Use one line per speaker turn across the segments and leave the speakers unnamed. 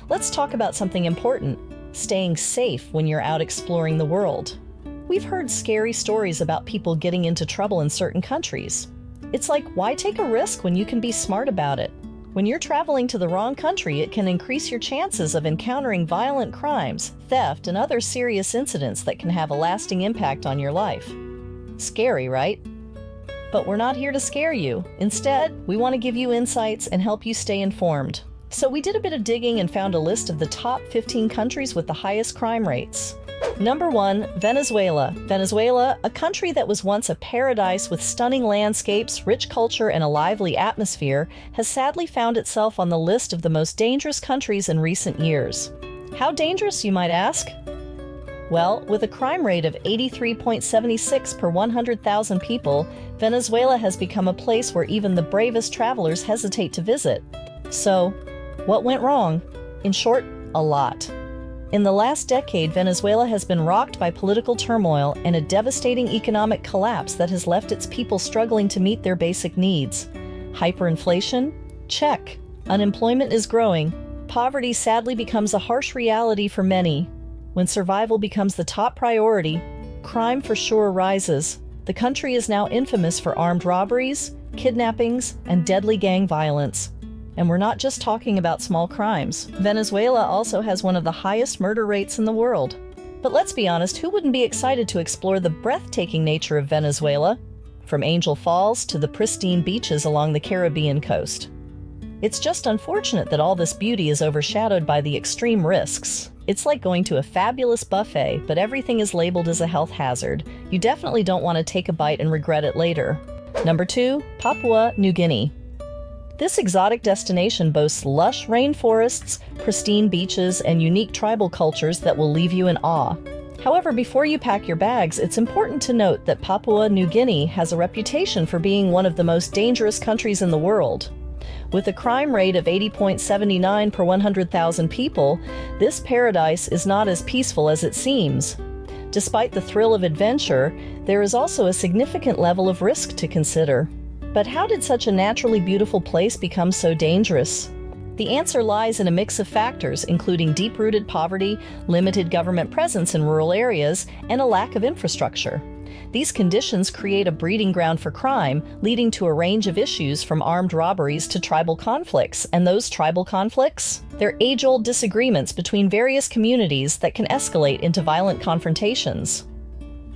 let's talk about something important: staying safe when you're out exploring the world. We've heard scary stories about people getting into trouble in certain countries. It's like, why take a risk when you can be smart about it? When you're traveling to the wrong country, it can increase your chances of encountering violent crimes, theft, and other serious incidents that can have a lasting impact on your life. Scary, right? But we're not here to scare you. Instead, we want to give you insights and help you stay informed. So we did a bit of digging and found a list of the top 15 countries with the highest crime rates. Number 1, Venezuela. Venezuela, a country that was once a paradise with stunning landscapes, rich culture, and a lively atmosphere, has sadly found itself on the list of the most dangerous countries in recent years. How dangerous, you might ask? Well, with a crime rate of 83.76 per 100,000 people, Venezuela has become a place where even the bravest travelers hesitate to visit. So, what went wrong? In short, a lot. In the last decade, Venezuela has been rocked by political turmoil and a devastating economic collapse that has left its people struggling to meet their basic needs. Hyperinflation? Check. Unemployment is growing. Poverty sadly becomes a harsh reality for many. When survival becomes the top priority, crime for sure rises. The country is now infamous for armed robberies, kidnappings, and deadly gang violence. And we're not just talking about small crimes. Venezuela also has one of the highest murder rates in the world. But let's be honest, who wouldn't be excited to explore the breathtaking nature of Venezuela, from Angel Falls to the pristine beaches along the Caribbean coast? It's just unfortunate that all this beauty is overshadowed by the extreme risks. It's like going to a fabulous buffet, but everything is labeled as a health hazard. You definitely don't want to take a bite and regret it later. Number 2, Papua New Guinea. This exotic destination boasts lush rainforests, pristine beaches, and unique tribal cultures that will leave you in awe. However, before you pack your bags, it's important to note that Papua New Guinea has a reputation for being one of the most dangerous countries in the world. With a crime rate of 80.79 per 100,000 people, this paradise is not as peaceful as it seems. Despite the thrill of adventure, there is also a significant level of risk to consider. But how did such a naturally beautiful place become so dangerous? The answer lies in a mix of factors, including deep-rooted poverty, limited government presence in rural areas, and a lack of infrastructure. These conditions create a breeding ground for crime, leading to a range of issues from armed robberies to tribal conflicts. And those tribal conflicts? They're age-old disagreements between various communities that can escalate into violent confrontations.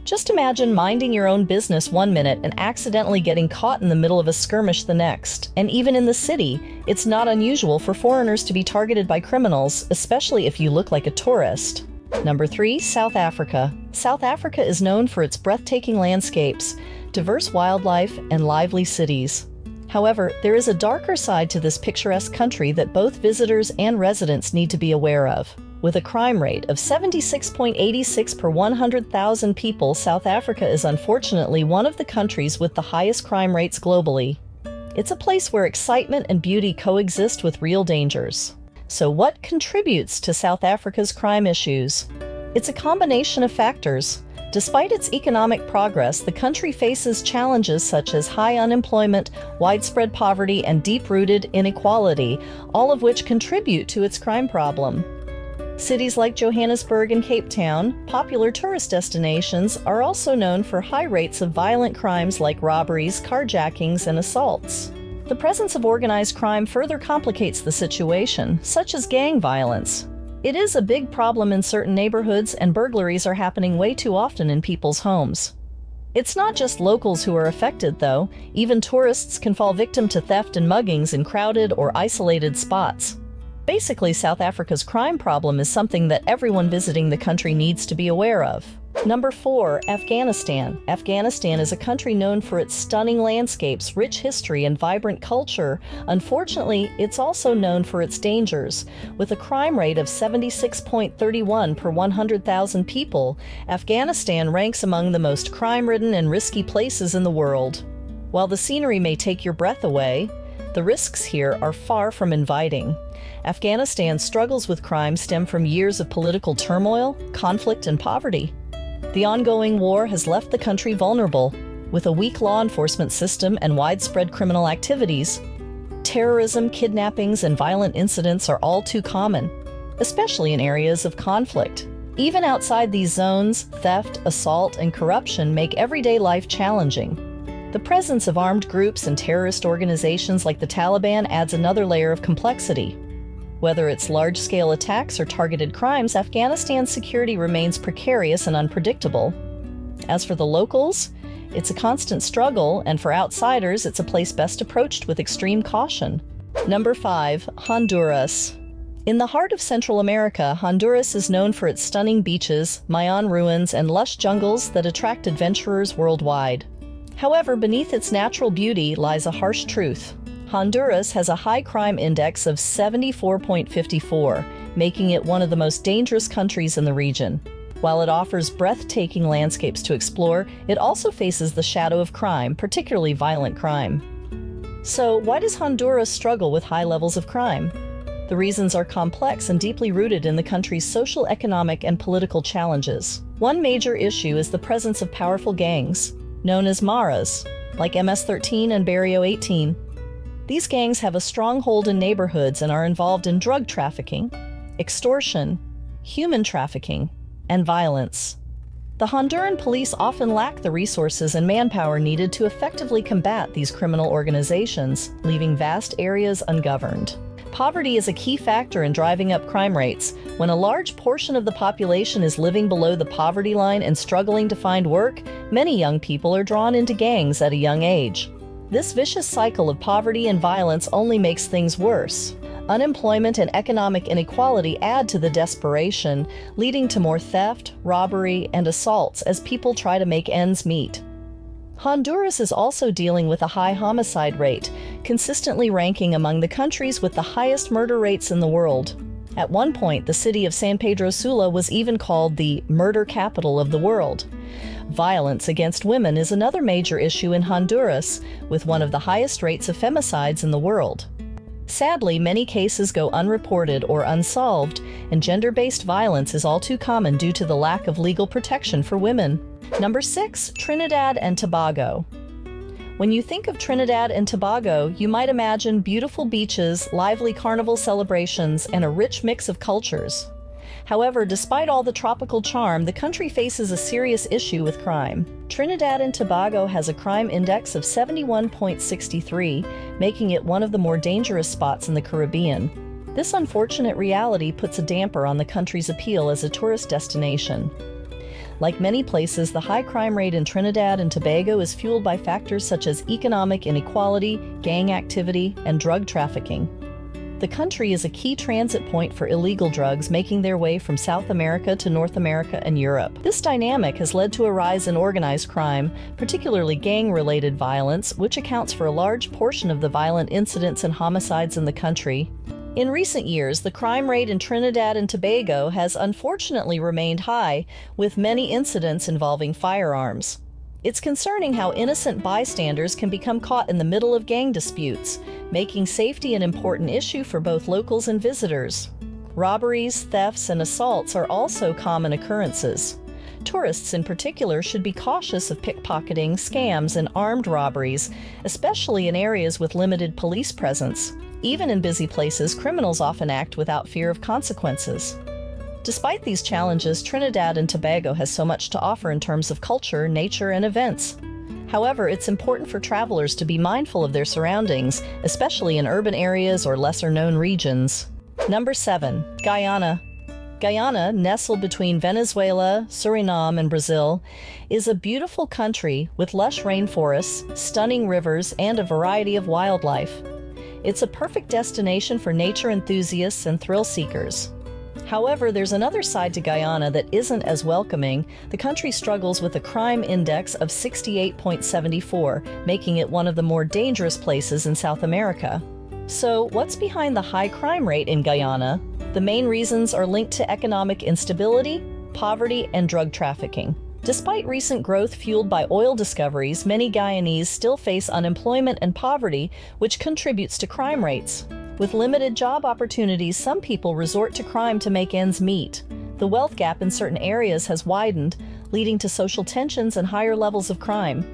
Just imagine minding your own business one minute and accidentally getting caught in the middle of a skirmish the next. And even in the city, it's not unusual for foreigners to be targeted by criminals, especially if you look like a tourist. Number 3, South Africa. South Africa is known for its breathtaking landscapes, diverse wildlife, and lively cities. However, there is a darker side to this picturesque country that both visitors and residents need to be aware of. With a crime rate of 76.86 per 100,000 people, South Africa is unfortunately one of the countries with the highest crime rates globally. It's a place where excitement and beauty coexist with real dangers. So what contributes to South Africa's crime issues? It's a combination of factors. Despite its economic progress, the country faces challenges such as high unemployment, widespread poverty, and deep-rooted inequality, all of which contribute to its crime problem. Cities like Johannesburg and Cape Town, popular tourist destinations, are also known for high rates of violent crimes like robberies, carjackings, and assaults. The presence of organized crime further complicates the situation, such as gang violence. It is a big problem in certain neighborhoods, and burglaries are happening way too often in people's homes. It's not just locals who are affected, though. Even tourists can fall victim to theft and muggings in crowded or isolated spots. Basically, South Africa's crime problem is something that everyone visiting the country needs to be aware of. Number 4, Afghanistan. Afghanistan is a country known for its stunning landscapes, rich history, and vibrant culture. Unfortunately, it's also known for its dangers. With a crime rate of 76.31 per 100,000 people, Afghanistan ranks among the most crime-ridden and risky places in the world. While the scenery may take your breath away, the risks here are far from inviting. Afghanistan's struggles with crime stem from years of political turmoil, conflict, and poverty. The ongoing war has left the country vulnerable. With a weak law enforcement system and widespread criminal activities, terrorism, kidnappings, and violent incidents are all too common. especially in areas of conflict. Even outside these zones, theft, assault, and corruption make everyday life challenging. The presence of armed groups and terrorist organizations like the Taliban adds another layer of complexity. Whether it's large-scale attacks or targeted crimes, Afghanistan's security remains precarious and unpredictable. As for the locals, it's a constant struggle, and for outsiders, it's a place best approached with extreme caution. Number 5. Honduras. In the heart of Central America, Honduras is known for its stunning beaches, Mayan ruins, and lush jungles that attract adventurers worldwide. However, beneath its natural beauty lies a harsh truth. Honduras has a high crime index of 74.54, making it one of the most dangerous countries in the region. While it offers breathtaking landscapes to explore, it also faces the shadow of crime, particularly violent crime. So, why does Honduras struggle with high levels of crime? The reasons are complex and deeply rooted in the country's social, economic, and political challenges. One major issue is the presence of powerful gangs, known as maras, like MS-13 and Barrio 18. These gangs have a strong hold in neighborhoods and are involved in drug trafficking, extortion, human trafficking, and violence. The Honduran police often lack the resources and manpower needed to effectively combat these criminal organizations, leaving vast areas ungoverned. Poverty is a key factor in driving up crime rates. When a large portion of the population is living below the poverty line and struggling to find work, many young people are drawn into gangs at a young age. This vicious cycle of poverty and violence only makes things worse. Unemployment and economic inequality add to the desperation, leading to more theft, robbery, and assaults as people try to make ends meet. Honduras is also dealing with a high homicide rate, consistently ranking among the countries with the highest murder rates in the world. At one point, the city of San Pedro Sula was even called the murder capital of the world. Violence against women is another major issue in Honduras, with one of the highest rates of femicides in the world. Sadly, many cases go unreported or unsolved, and gender-based violence is all too common due to the lack of legal protection for women. Number 6. Trinidad and Tobago. When you think of Trinidad and Tobago, you might imagine beautiful beaches, lively carnival celebrations, and a rich mix of cultures. However, despite all the tropical charm, the country faces a serious issue with crime. Trinidad and Tobago has a crime index of 71.63, making it one of the more dangerous spots in the Caribbean. This unfortunate reality puts a damper on the country's appeal as a tourist destination. Like many places, the high crime rate in Trinidad and Tobago is fueled by factors such as economic inequality, gang activity, and drug trafficking. The country is a key transit point for illegal drugs making their way from South America to North America and Europe. This dynamic has led to a rise in organized crime, particularly gang-related violence, which accounts for a large portion of the violent incidents and homicides in the country. In recent years, the crime rate in Trinidad and Tobago has unfortunately remained high, with many incidents involving firearms. It's concerning how innocent bystanders can become caught in the middle of gang disputes, making safety an important issue for both locals and visitors. Robberies, thefts, and assaults are also common occurrences. Tourists in particular should be cautious of pickpocketing, scams, and armed robberies, especially in areas with limited police presence. Even in busy places, criminals often act without fear of consequences. Despite these challenges, Trinidad and Tobago has so much to offer in terms of culture, nature, and events. However, it's important for travelers to be mindful of their surroundings, especially in urban areas or lesser-known regions. Number 7. Guyana. Guyana, nestled between Venezuela, Suriname, and Brazil, is a beautiful country with lush rainforests, stunning rivers, and a variety of wildlife. It's a perfect destination for nature enthusiasts and thrill seekers. However, there's another side to Guyana that isn't as welcoming. The country struggles with a crime index of 68.74, making it one of the more dangerous places in South America. So, what's behind the high crime rate in Guyana? The main reasons are linked to economic instability, poverty, and drug trafficking. Despite recent growth fueled by oil discoveries, many Guyanese still face unemployment and poverty, which contributes to crime rates. With limited job opportunities, some people resort to crime to make ends meet. The wealth gap in certain areas has widened, leading to social tensions and higher levels of crime.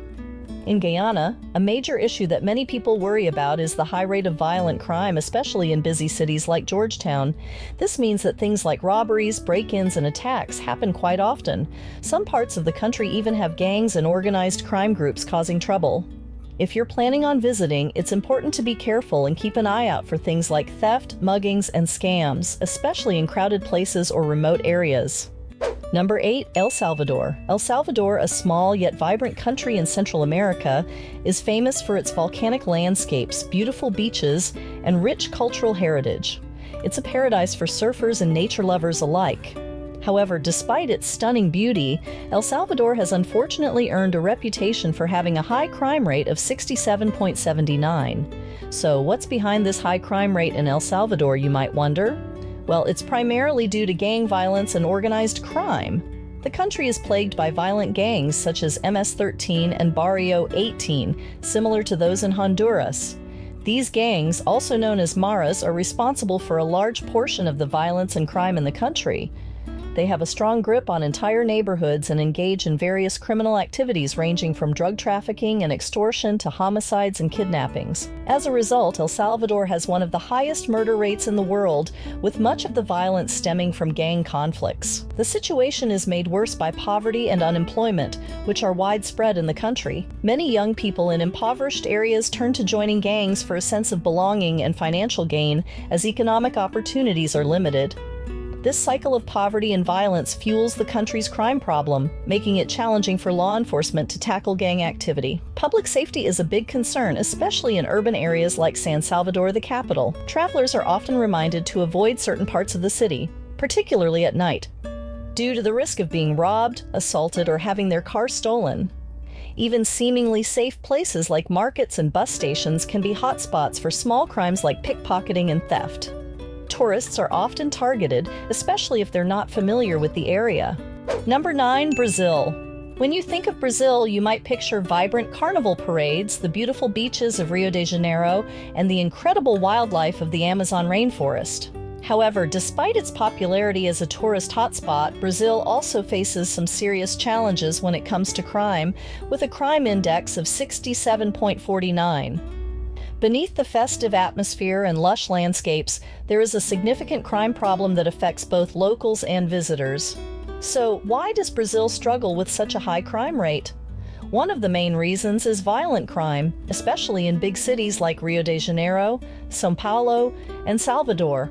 In Guyana, a major issue that many people worry about is the high rate of violent crime, especially in busy cities like Georgetown. This means that things like robberies, break-ins, and attacks happen quite often. Some parts of the country even have gangs and organized crime groups causing trouble. If you're planning on visiting, it's important to be careful and keep an eye out for things like theft, muggings, and scams, especially in crowded places or remote areas. Number 8, El Salvador. El Salvador, a small yet vibrant country in Central America, is famous for its volcanic landscapes, beautiful beaches, and rich cultural heritage. It's a paradise for surfers and nature lovers alike. However, despite its stunning beauty, El Salvador has unfortunately earned a reputation for having a high crime rate of 67.79. So, what's behind this high crime rate in El Salvador, you might wonder? Well, it's primarily due to gang violence and organized crime. The country is plagued by violent gangs such as MS-13 and Barrio 18, similar to those in Honduras. These gangs, also known as maras, are responsible for a large portion of the violence and crime in the country. They have a strong grip on entire neighborhoods and engage in various criminal activities ranging from drug trafficking and extortion to homicides and kidnappings. As a result, El Salvador has one of the highest murder rates in the world, with much of the violence stemming from gang conflicts. The situation is made worse by poverty and unemployment, which are widespread in the country. Many young people in impoverished areas turn to joining gangs for a sense of belonging and financial gain, as economic opportunities are limited. This cycle of poverty and violence fuels the country's crime problem, making it challenging for law enforcement to tackle gang activity. Public safety is a big concern, especially in urban areas like San Salvador, the capital. Travelers are often reminded to avoid certain parts of the city, particularly at night, due to the risk of being robbed, assaulted, or having their car stolen. Even seemingly safe places like markets and bus stations can be hotspots for small crimes like pickpocketing and theft. Tourists are often targeted, especially if they're not familiar with the area. Number 9, Brazil. When you think of Brazil, you might picture vibrant carnival parades, the beautiful beaches of Rio de Janeiro, and the incredible wildlife of the Amazon rainforest. However, despite its popularity as a tourist hotspot, Brazil also faces some serious challenges when it comes to crime, with a crime index of 67.49. Beneath the festive atmosphere and lush landscapes, there is a significant crime problem that affects both locals and visitors. So, why does Brazil struggle with such a high crime rate? One of the main reasons is violent crime, especially in big cities like Rio de Janeiro, São Paulo, and Salvador.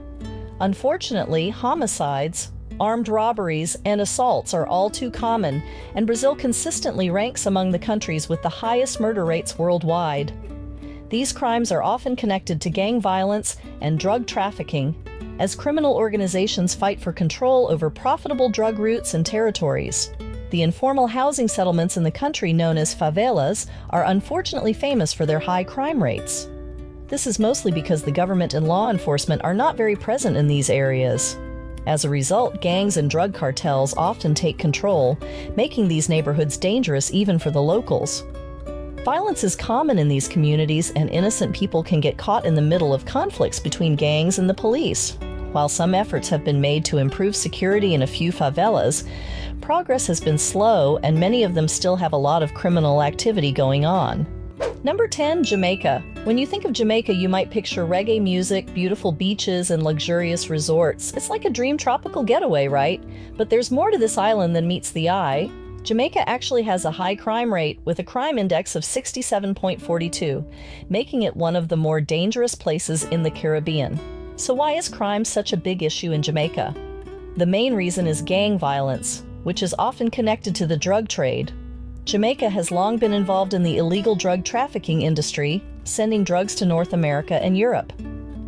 Unfortunately, homicides, armed robberies, and assaults are all too common, and Brazil consistently ranks among the countries with the highest murder rates worldwide. These crimes are often connected to gang violence and drug trafficking, as criminal organizations fight for control over profitable drug routes and territories. The informal housing settlements in the country, known as favelas, are unfortunately famous for their high crime rates. This is mostly because the government and law enforcement are not very present in these areas. As a result, gangs and drug cartels often take control, making these neighborhoods dangerous even for the locals. Violence is common in these communities, and innocent people can get caught in the middle of conflicts between gangs and the police. While some efforts have been made to improve security in a few favelas, progress has been slow, and many of them still have a lot of criminal activity going on. Number 10, Jamaica. When you think of Jamaica, you might picture reggae music, beautiful beaches, and luxurious resorts. It's like a dream tropical getaway, right? But there's more to this island than meets the eye. Jamaica actually has a high crime rate with a crime index of 67.42, making it one of the more dangerous places in the Caribbean. So why is crime such a big issue in Jamaica? The main reason is gang violence, which is often connected to the drug trade. Jamaica has long been involved in the illegal drug trafficking industry, sending drugs to North America and Europe.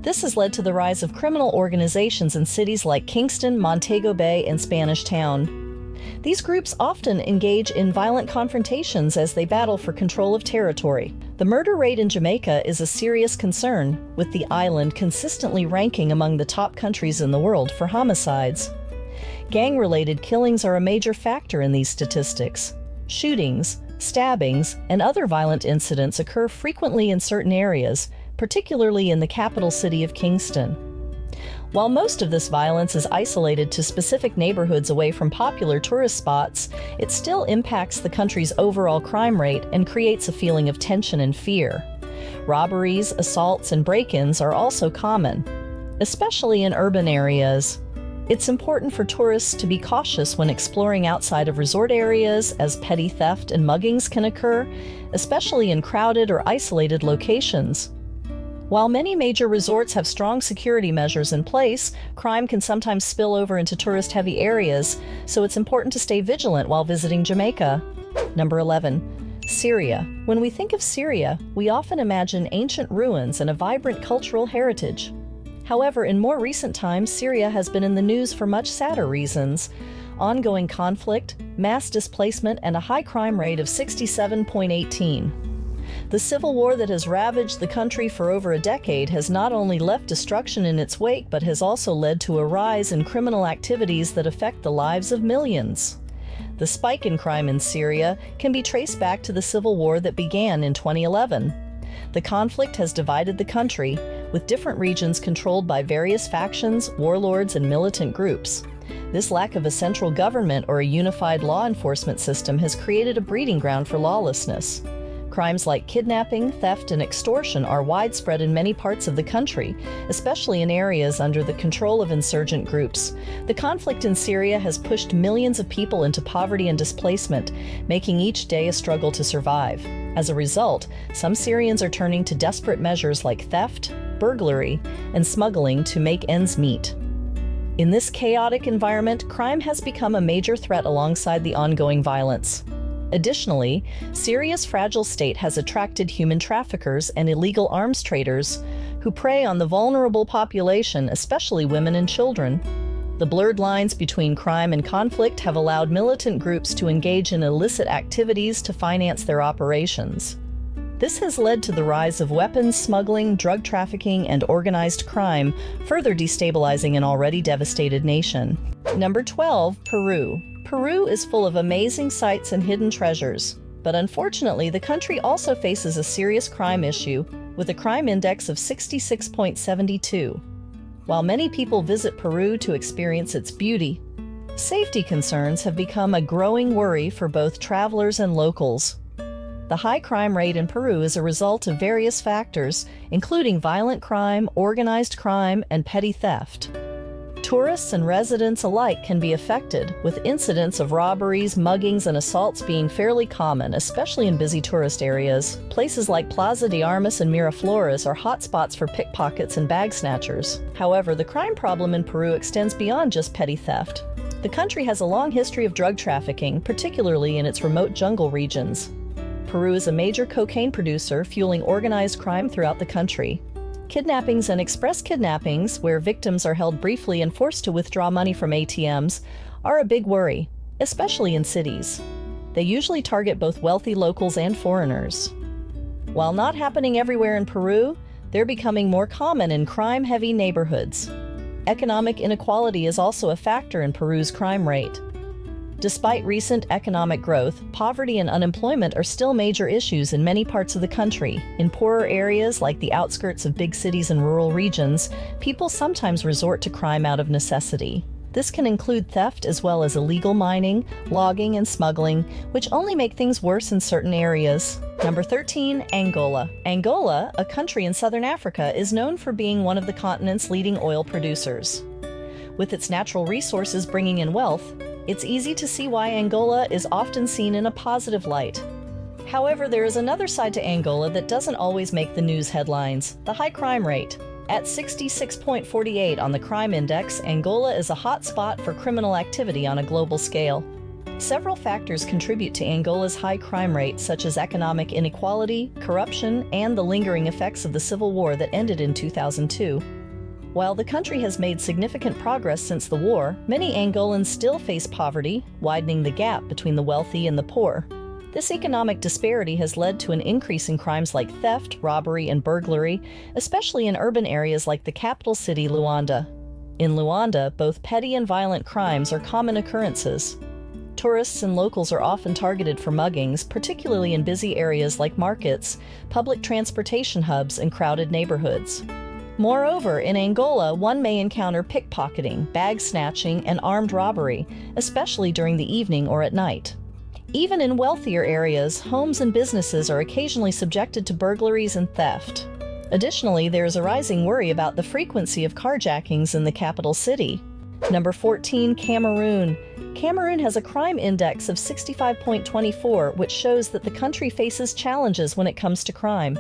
This has led to the rise of criminal organizations in cities like Kingston, Montego Bay, and Spanish Town. These groups often engage in violent confrontations as they battle for control of territory. The murder rate in Jamaica is a serious concern, with the island consistently ranking among the top countries in the world for homicides. Gang-related killings are a major factor in these statistics. Shootings, stabbings, and other violent incidents occur frequently in certain areas, particularly in the capital city of Kingston. While most of this violence is isolated to specific neighborhoods away from popular tourist spots, it still impacts the country's overall crime rate and creates a feeling of tension and fear. Robberies, assaults, and break-ins are also common, especially in urban areas. It's important for tourists to be cautious when exploring outside of resort areas, as petty theft and muggings can occur, especially in crowded or isolated locations. While many major resorts have strong security measures in place, crime can sometimes spill over into tourist-heavy areas, so it's important to stay vigilant while visiting Jamaica. Number 11. Syria. When we think of Syria, we often imagine ancient ruins and a vibrant cultural heritage. However, in more recent times, Syria has been in the news for much sadder reasons: ongoing conflict, mass displacement, and a high crime rate of 67.18. The civil war that has ravaged the country for over a decade has not only left destruction in its wake, but has also led to a rise in criminal activities that affect the lives of millions. The spike in crime in Syria can be traced back to the civil war that began in 2011. The conflict has divided the country, with different regions controlled by various factions, warlords, and militant groups. This lack of a central government or a unified law enforcement system has created a breeding ground for lawlessness. Crimes like kidnapping, theft, and extortion are widespread in many parts of the country, especially in areas under the control of insurgent groups. The conflict in Syria has pushed millions of people into poverty and displacement, making each day a struggle to survive. As a result, some Syrians are turning to desperate measures like theft, burglary, and smuggling to make ends meet. In this chaotic environment, crime has become a major threat alongside the ongoing violence. Additionally, Syria's fragile state has attracted human traffickers and illegal arms traders who prey on the vulnerable population, especially women and children. The blurred lines between crime and conflict have allowed militant groups to engage in illicit activities to finance their operations. This has led to the rise of weapons smuggling, drug trafficking, and organized crime, further destabilizing an already devastated nation. Number 12. Peru. Peru is full of amazing sights and hidden treasures, but unfortunately the country also faces a serious crime issue with a crime index of 66.72. While many people visit Peru to experience its beauty, safety concerns have become a growing worry for both travelers and locals. The high crime rate in Peru is a result of various factors, including violent crime, organized crime, and petty theft. Tourists and residents alike can be affected, with incidents of robberies, muggings, and assaults being fairly common, especially in busy tourist areas. Places like Plaza de Armas and Miraflores are hotspots for pickpockets and bag snatchers. However, the crime problem in Peru extends beyond just petty theft. The country has a long history of drug trafficking, particularly in its remote jungle regions. Peru is a major cocaine producer, fueling organized crime throughout the country. Kidnappings and express kidnappings, where victims are held briefly and forced to withdraw money from ATMs, are a big worry, especially in cities. They usually target both wealthy locals and foreigners. While not happening everywhere in Peru, they're becoming more common in crime-heavy neighborhoods. Economic inequality is also a factor in Peru's crime rate. Despite recent economic growth, poverty and unemployment are still major issues in many parts of the country. In poorer areas like the outskirts of big cities and rural regions, people sometimes resort to crime out of necessity. This can include theft as well as illegal mining, logging, and smuggling, which only make things worse in certain areas. Number 13. Angola. Angola, a country in southern Africa, is known for being one of the continent's leading oil producers. With its natural resources bringing in wealth, it's easy to see why Angola is often seen in a positive light. However, there is another side to Angola that doesn't always make the news headlines: the high crime rate. At 66.48 on the crime index, Angola is a hot spot for criminal activity on a global scale. Several factors contribute to Angola's high crime rate, such as economic inequality, corruption, and the lingering effects of the civil war that ended in 2002. While the country has made significant progress since the war, many Angolans still face poverty, widening the gap between the wealthy and the poor. This economic disparity has led to an increase in crimes like theft, robbery, and burglary, especially in urban areas like the capital city, Luanda. In Luanda, both petty and violent crimes are common occurrences. Tourists and locals are often targeted for muggings, particularly in busy areas like markets, public transportation hubs, and crowded neighborhoods. Moreover, in Angola, one may encounter pickpocketing, bag snatching, and armed robbery, especially during the evening or at night. Even in wealthier areas, homes and businesses are occasionally subjected to burglaries and theft. Additionally, there is a rising worry about the frequency of carjackings in the capital city. Number 14, Cameroon. Cameroon has a crime index of 65.24, which shows that the country faces challenges when it comes to crime.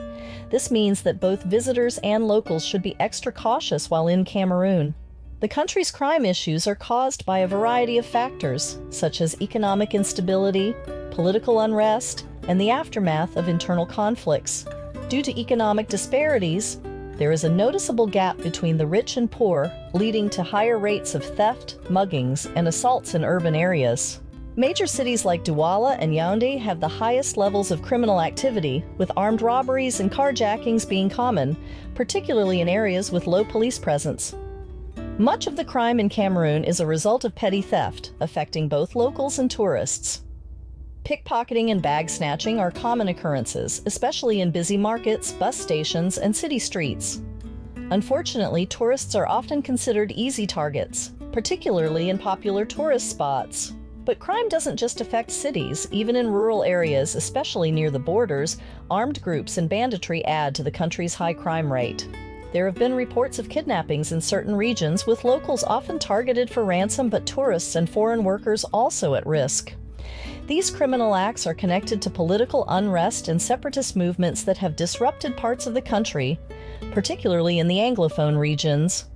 This means that both visitors and locals should be extra cautious while in Cameroon. The country's crime issues are caused by a variety of factors, such as economic instability, political unrest, and the aftermath of internal conflicts. Due to economic disparities, there is a noticeable gap between the rich and poor, leading to higher rates of theft, muggings, and assaults in urban areas. Major cities like Douala and Yaoundé have the highest levels of criminal activity, with armed robberies and carjackings being common, particularly in areas with low police presence. Much of the crime in Cameroon is a result of petty theft, affecting both locals and tourists. Pickpocketing and bag snatching are common occurrences, especially in busy markets, bus stations, and city streets. Unfortunately, tourists are often considered easy targets, particularly in popular tourist spots. But crime doesn't just affect cities. Even in rural areas, especially near the borders, armed groups and banditry add to the country's high crime rate. There have been reports of kidnappings in certain regions, with locals often targeted for ransom, but tourists and foreign workers also at risk. These criminal acts are connected to political unrest and separatist movements that have disrupted parts of the country, particularly in the Anglophone regions.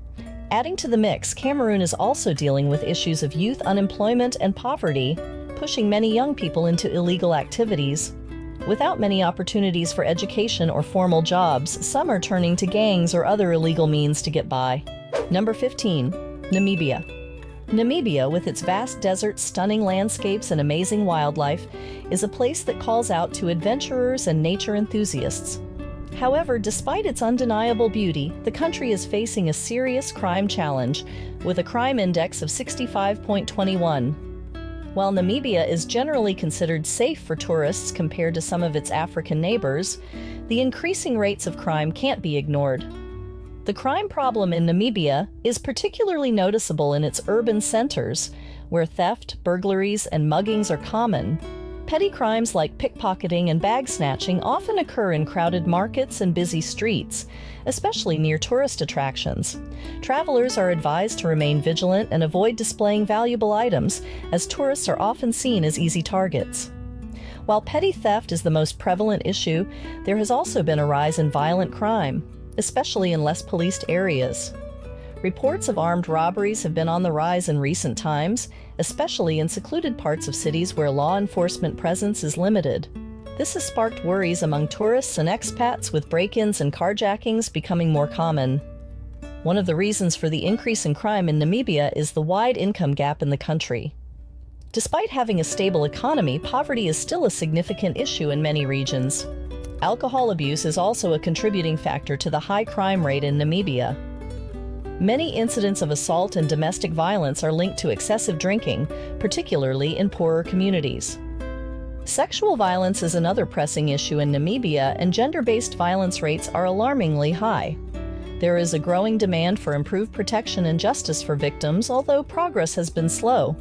Adding to the mix, Cameroon is also dealing with issues of youth unemployment and poverty, pushing many young people into illegal activities. Without many opportunities for education or formal jobs, some are turning to gangs or other illegal means to get by. Number 15, Namibia. Namibia, with its vast deserts, stunning landscapes, and amazing wildlife, is a place that calls out to adventurers and nature enthusiasts. However, despite its undeniable beauty, the country is facing a serious crime challenge, with a crime index of 65.21. While Namibia is generally considered safe for tourists compared to some of its African neighbors, the increasing rates of crime can't be ignored. The crime problem in Namibia is particularly noticeable in its urban centers, where theft, burglaries, and muggings are common. Petty crimes like pickpocketing and bag snatching often occur in crowded markets and busy streets, especially near tourist attractions. Travelers are advised to remain vigilant and avoid displaying valuable items, as tourists are often seen as easy targets. While petty theft is the most prevalent issue, there has also been a rise in violent crime, especially in less policed areas. Reports of armed robberies have been on the rise in recent times, especially in secluded parts of cities where law enforcement presence is limited. This has sparked worries among tourists and expats, with break-ins and carjackings becoming more common. One of the reasons for the increase in crime in Namibia is the wide income gap in the country. Despite having a stable economy, poverty is still a significant issue in many regions. Alcohol abuse is also a contributing factor to the high crime rate in Namibia. Many incidents of assault and domestic violence are linked to excessive drinking, particularly in poorer communities. Sexual violence is another pressing issue in Namibia, and gender-based violence rates are alarmingly high. There is a growing demand for improved protection and justice for victims, although progress has been slow.